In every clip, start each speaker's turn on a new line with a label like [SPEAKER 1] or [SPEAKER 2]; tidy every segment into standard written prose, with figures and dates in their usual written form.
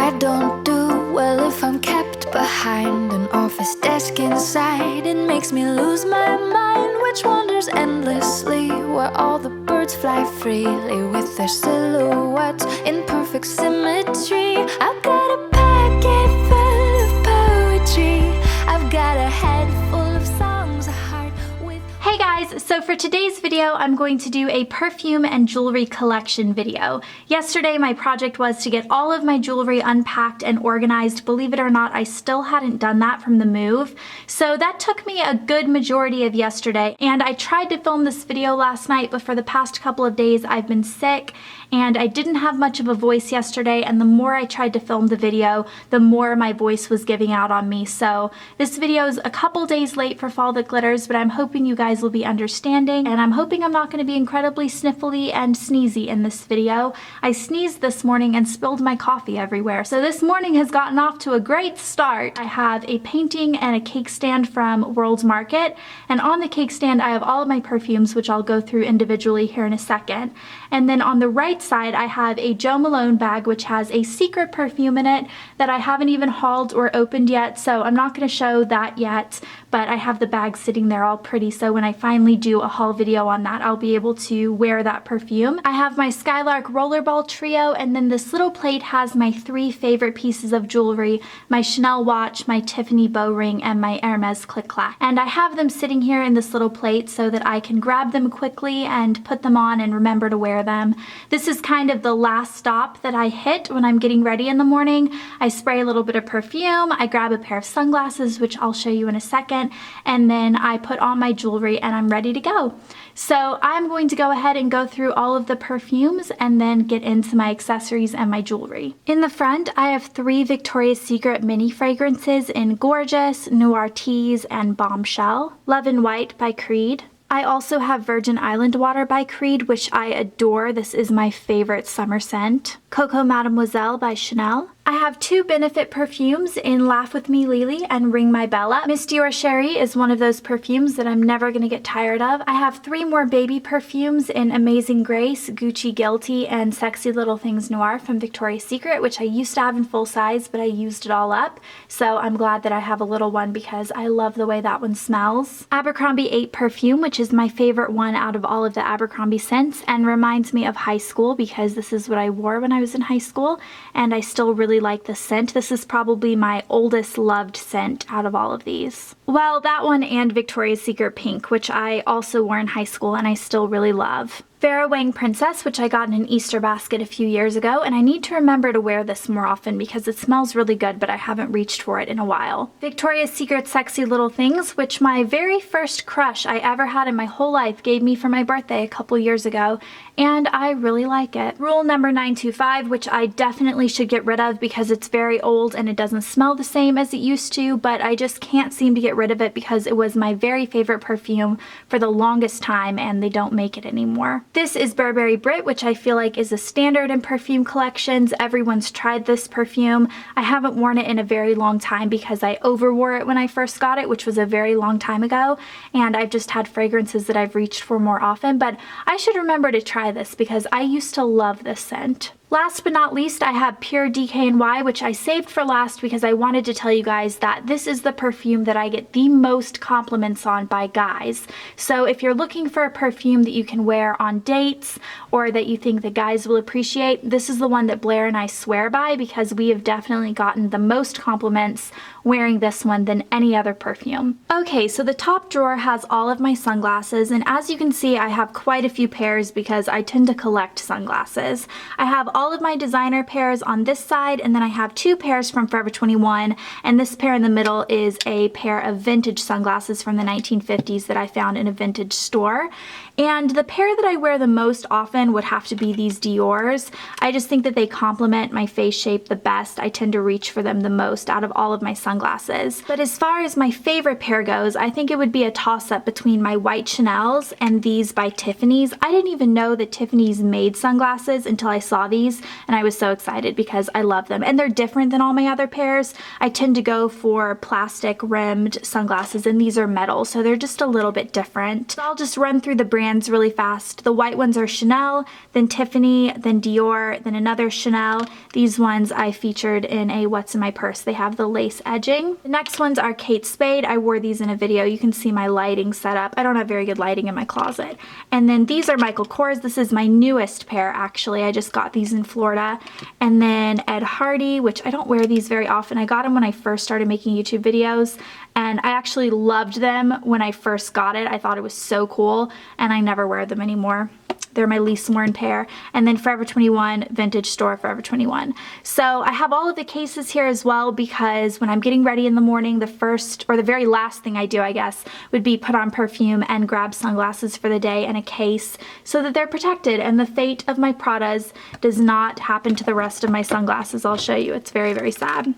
[SPEAKER 1] I don't do well if I'm kept behind an office desk inside. It makes me lose my mind, which wanders endlessly, where all the birds fly freely with their silhouettes in perfect symmetry. I've got a pocket full of poetry. I've got a head full of songs, a heart with...
[SPEAKER 2] Hey guys, so for today's video, I'm going to do a perfume and jewelry collection video. Yesterday, my project was to get all of my jewelry unpacked and organized. Believe it or not, I still hadn't done that from the move. So that took me a good majority of yesterday, and I tried to film this video last night, but for the past couple of days, I've been sick, and I didn't have much of a voice yesterday, and the more I tried to film the video, the more my voice was giving out on me. So this video is a couple days late for Fall That Glitters, but I'm hoping you guys will be understanding, and I'm hoping I'm not going to be incredibly sniffly and sneezy in this video. I sneezed this morning and spilled my coffee everywhere, so this morning has gotten off to a great start. I have a painting and a cake stand from World's Market, and on the cake stand I have all of my perfumes, which I'll go through individually here in a second. And then on the right side I have a Jo Malone bag, which has a secret perfume in it that I haven't even hauled or opened yet, so I'm not going to show that yet, but I have the bag sitting there all pretty, so when I finally do a haul video on that, I'll be able to wear that perfume. I have my Skylark Rollerball Trio, and then this little plate has my 3 favorite pieces of jewelry, my Chanel watch, my Tiffany bow ring, and my Hermes Click Clack. And I have them sitting here in this little plate so that I can grab them quickly and put them on and remember to wear them. This is kind of the last stop that I hit when I'm getting ready in the morning. I spray a little bit of perfume, I grab a pair of sunglasses, which I'll show you in a second, and then I put on my jewelry and I'm ready to go. So I'm going to go ahead and go through all of the perfumes and then get into my accessories and my jewelry. In the front, I have 3 Victoria's Secret mini fragrances in Gorgeous, Noir Tease, and Bombshell. Love in White by Creed. I also have Virgin Island Water by Creed, which I adore. This is my favorite summer scent. Coco Mademoiselle by Chanel. I have 2 Benefit perfumes in Laugh With Me Lily and Ring My Bell Up. Miss Dior Sherry is one of those perfumes that I'm never going to get tired of. I have 3 more baby perfumes in Amazing Grace, Gucci Guilty, and Sexy Little Things Noir from Victoria's Secret, which I used to have in full size, but I used it all up. So I'm glad that I have a little one because I love the way that one smells. Abercrombie 8 perfume, which is my favorite one out of all of the Abercrombie scents and reminds me of high school because this is what I wore when I was in high school, and I still really like this scent. This is probably my oldest loved scent out of all of these. Well, that one and Victoria's Secret Pink, which I also wore in high school and I still really love. Vera Wang Princess, which I got in an Easter basket a few years ago, and I need to remember to wear this more often because it smells really good, but I haven't reached for it in a while. Victoria's Secret Sexy Little Things, which my very first crush I ever had in my whole life gave me for my birthday a couple years ago, and I really like it. Rule number 925, which I definitely should get rid of because it's very old and it doesn't smell the same as it used to, but I just can't seem to get rid of it because it was my very favorite perfume for the longest time and they don't make it anymore. This is Burberry Brit, which I feel like is a standard in perfume collections. Everyone's tried this perfume. I haven't worn it in a very long time because I overwore it when I first got it, which was a very long time ago, and I've just had fragrances that I've reached for more often, but I should remember to try this because I used to love this scent. Last but not least, I have Pure Dkny, which I saved for last because I wanted to tell you guys that this is the perfume that I get the most compliments on by guys. So if you're looking for a perfume that you can wear on dates or that you think the guys will appreciate, this is the one that Blair and I swear by because we have definitely gotten the most compliments wearing this one than any other perfume. Okay, so the top drawer has all of my sunglasses, and as you can see, I have quite a few pairs because I tend to collect sunglasses. I have all of my designer pairs on this side, and then I have 2 pairs from Forever 21, and this pair in the middle is a pair of vintage sunglasses from the 1950s that I found in a vintage store. And the pair that I wear the most often would have to be these Dior's. I just think that they complement my face shape the best. I tend to reach for them the most out of all of my sunglasses. But as far as my favorite pair goes, I think it would be a toss-up between my white Chanel's and these by Tiffany's. I didn't even know that Tiffany's made sunglasses until I saw these. these, and I was so excited because I love them. And they're different than all my other pairs. I tend to go for plastic rimmed sunglasses, and these are metal, so they're just a little bit different. So I'll just run through the brands really fast. The white ones are Chanel, then Tiffany, then Dior, then another Chanel. These ones I featured in a What's in My Purse. They have the lace edging. The next ones are Kate Spade. I wore these in a video. You can see my lighting setup. I don't have very good lighting in my closet. And then these are Michael Kors. This is my newest pair, actually. I just got these in Florida. And then Ed Hardy, which I don't wear these very often. I got them when I first started making YouTube videos, and I actually loved them when I first got it. I thought it was so cool, and I never wear them anymore. They're my least worn pair. And then Forever 21, vintage store Forever 21. So I have all of the cases here as well, because when I'm getting ready in the morning, the first or the very last thing I do, I guess, would be put on perfume and grab sunglasses for the day and a case so that they're protected and the fate of my Pradas does not happen to the rest of my sunglasses. I'll show you. It's very, very sad.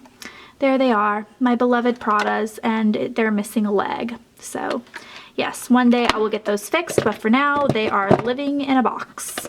[SPEAKER 2] There they are, my beloved Pradas, and they're missing a leg. So yes, one day I will get those fixed, but for now they are living in a box.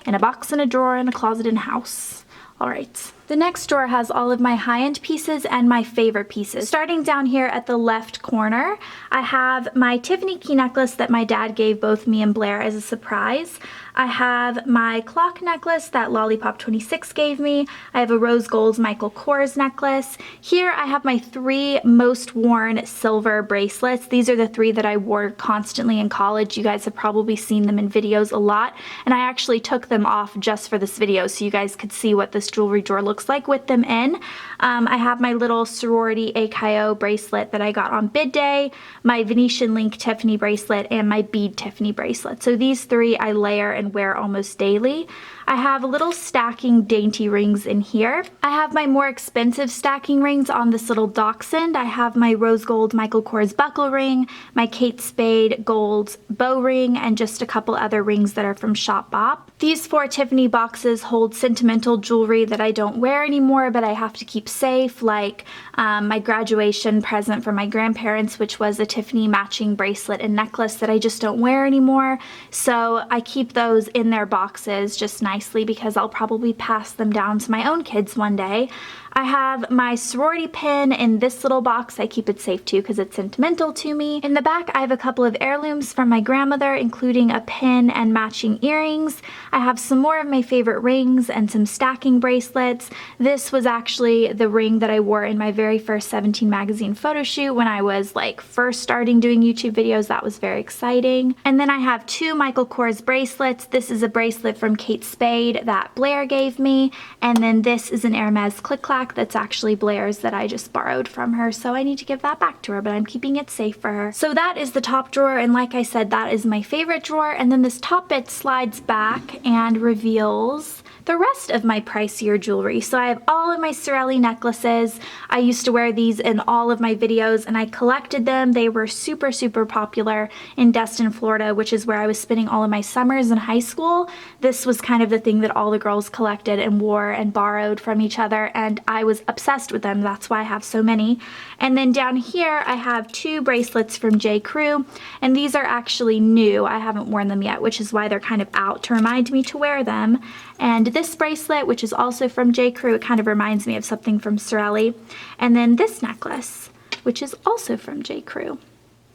[SPEAKER 2] In a box, in a drawer, in a closet, in a house. All right. The next drawer has all of my high-end pieces and my favorite pieces. Starting down here at the left corner, I have my Tiffany key necklace that my dad gave both me and Blair as a surprise. I have my clock necklace that Lollipop 26 gave me. I have a rose gold Michael Kors necklace. Here I have my 3 most worn silver bracelets. These are the 3 that I wore constantly in college. You guys have probably seen them in videos a lot, and I actually took them off just for this video so you guys could see what this jewelry drawer looks like with them in. I have my little sorority AKO bracelet that I got on bid day, my Venetian link Tiffany bracelet, and my bead Tiffany bracelet. So these 3 I layer and wear almost daily. I have little stacking dainty rings in here. I have my more expensive stacking rings on this little dachshund. I have my rose gold Michael Kors buckle ring, my Kate Spade gold bow ring, and just a couple other rings that are from Shop Bop. These 4 Tiffany boxes hold sentimental jewelry that I don't wear anymore, but I have to keep safe, like my graduation present from my grandparents, which was a Tiffany matching bracelet and necklace that I just don't wear anymore. So I keep those in their boxes just nicely because I'll probably pass them down to my own kids one day. I have my sorority pin in this little box. I keep it safe too because it's sentimental to me. In the back, I have a couple of heirlooms from my grandmother, including a pin and matching earrings. I have some more of my favorite rings and some stacking bracelets. This was actually the ring that I wore in my very first 17 magazine photo shoot when I was like first starting doing YouTube videos. That was very exciting. And then I have 2 Michael Kors bracelets. This is a bracelet from Kate Spade that Blair gave me. And then this is an Hermes Click Clack that's actually Blair's that I just borrowed from her, so I need to give that back to her, but I'm keeping it safe for her. So that is the top drawer, and like I said, that is my favorite drawer. And then this top bit slides back and reveals the rest of my pricier jewelry. So I have all of my Sorelli necklaces. I used to wear these in all of my videos and I collected them. They were super, super popular in Destin, Florida, which is where I was spending all of my summers in high school. This was kind of the thing that all the girls collected and wore and borrowed from each other, and I was obsessed with them. That's why I have so many. And then down here I have 2 bracelets from J. Crew, and these are actually new. I haven't worn them yet, which is why they're kind of out to remind me to wear them. And this bracelet, which is also from J. Crew, it kind of reminds me of something from Sorelli. And then this necklace, which is also from J. Crew.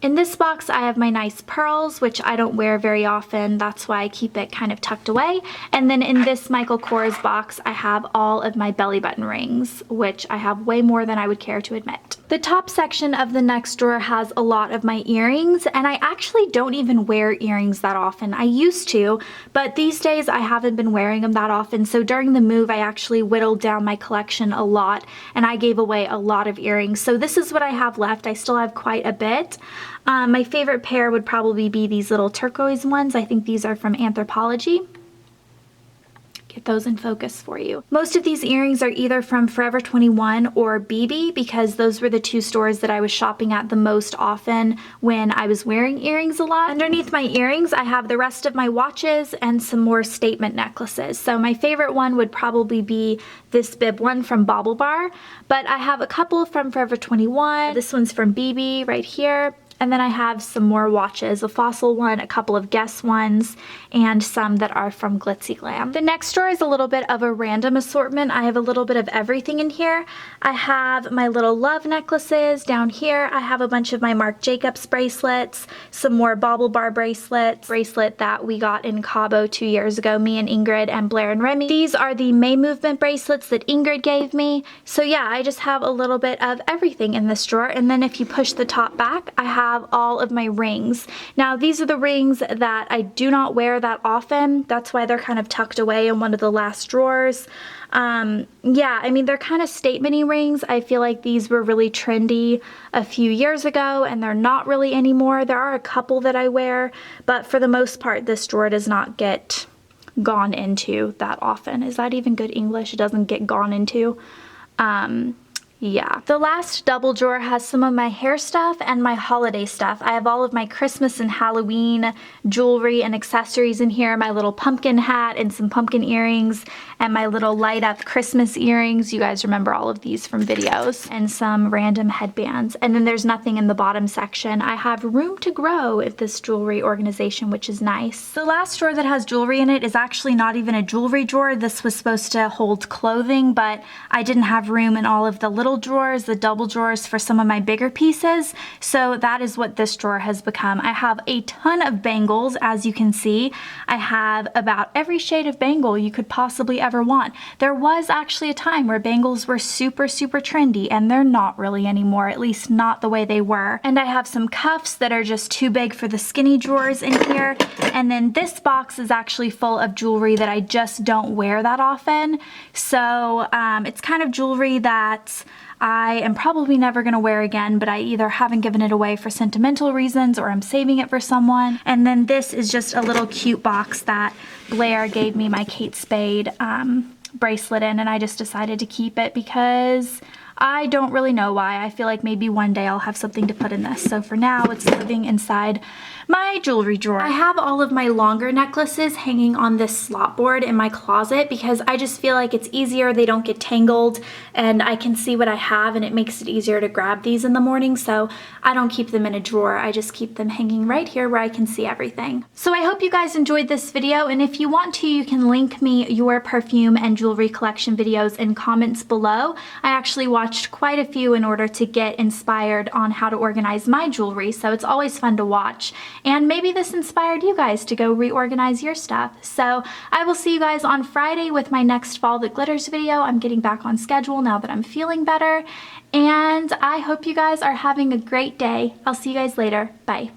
[SPEAKER 2] In this box, I have my nice pearls, which I don't wear very often. That's why I keep it kind of tucked away. And then in this Michael Kors box, I have all of my belly button rings, which I have way more than I would care to admit. The top section of the next drawer has a lot of my earrings, and I actually don't even wear earrings that often. I used to, but these days I haven't been wearing them that often. So during the move, I actually whittled down my collection a lot, and I gave away a lot of earrings. So this is what I have left. I still have quite a bit. My favorite pair would probably be these little turquoise ones. I think these are from Anthropologie. Get those in focus for you. Most of these earrings are either from Forever 21 or BB because those were the 2 stores that I was shopping at the most often when I was wearing earrings a lot. Underneath my earrings, I have the rest of my watches and some more statement necklaces. So my favorite one would probably be this bib one from Bauble Bar, but I have a couple from Forever 21. This one's from BB right here. And then I have some more watches, a Fossil one, a couple of Guess ones, and some that are from Glitzy Glam. The next drawer is a little bit of a random assortment. I have a little bit of everything in here. I have my little love necklaces down here. I have a bunch of my Marc Jacobs bracelets, some more Bauble Bar bracelets, bracelet that we got in Cabo 2 years ago, me and Ingrid and Blair and Remy. These are the May Movement bracelets that Ingrid gave me. So yeah, I just have a little bit of everything in this drawer. And then if you push the top back, I have all of my rings. Now these are the rings that I do not wear that often. That's why they're kind of tucked away in one of the last drawers. Yeah, I mean, they're kind of statement-y rings. I feel like these were really trendy a few years ago and they're not really anymore. There are a couple that I wear, but for the most part, this drawer does not get gone into that often. Is that even good English? It doesn't get gone into. Yeah. The last double drawer has some of my hair stuff and my holiday stuff. I have all of my Christmas and Halloween jewelry and accessories in here, my little pumpkin hat and some pumpkin earrings, and my little light up Christmas earrings. You guys remember all of these from videos, and some random headbands. And then there's nothing in the bottom section. I have room to grow at this jewelry organization, which is nice. The last drawer that has jewelry in it is actually not even a jewelry drawer. This was supposed to hold clothing, but I didn't have room in all of the little drawers, the double drawers for some of my bigger pieces. So that is what this drawer has become. I have a ton of bangles, as you can see. I have about every shade of bangle you could possibly ever want. There was actually a time where bangles were super trendy, and they're not really anymore, at least not the way they were. And I have some cuffs that are just too big for the skinny drawers in here. And then this box is actually full of jewelry that I just don't wear that often. So it's kind of jewelry that I am probably never going to wear again, but I either haven't given it away for sentimental reasons or I'm saving it for someone. And then this is just a little cute box that Blair gave me my Kate Spade bracelet in, and I just decided to keep it because I don't really know why. I feel like maybe one day I'll have something to put in this. So for now, it's living inside my jewelry drawer. I have all of my longer necklaces hanging on this slot board in my closet because I just feel like it's easier. They don't get tangled and I can see what I have, and it makes it easier to grab these in the morning. So I don't keep them in a drawer. I just keep them hanging right here where I can see everything. So I hope you guys enjoyed this video, and if you want to, you can link me your perfume and jewelry collection videos in comments below. I actually watched quite a few in order to get inspired on how to organize my jewelry, so it's always fun to watch. And maybe this inspired you guys to go reorganize your stuff. So I will see you guys on Friday with my next Fall That Glitters video. I'm getting back on schedule now that I'm feeling better. And I hope you guys are having a great day. I'll see you guys later. Bye.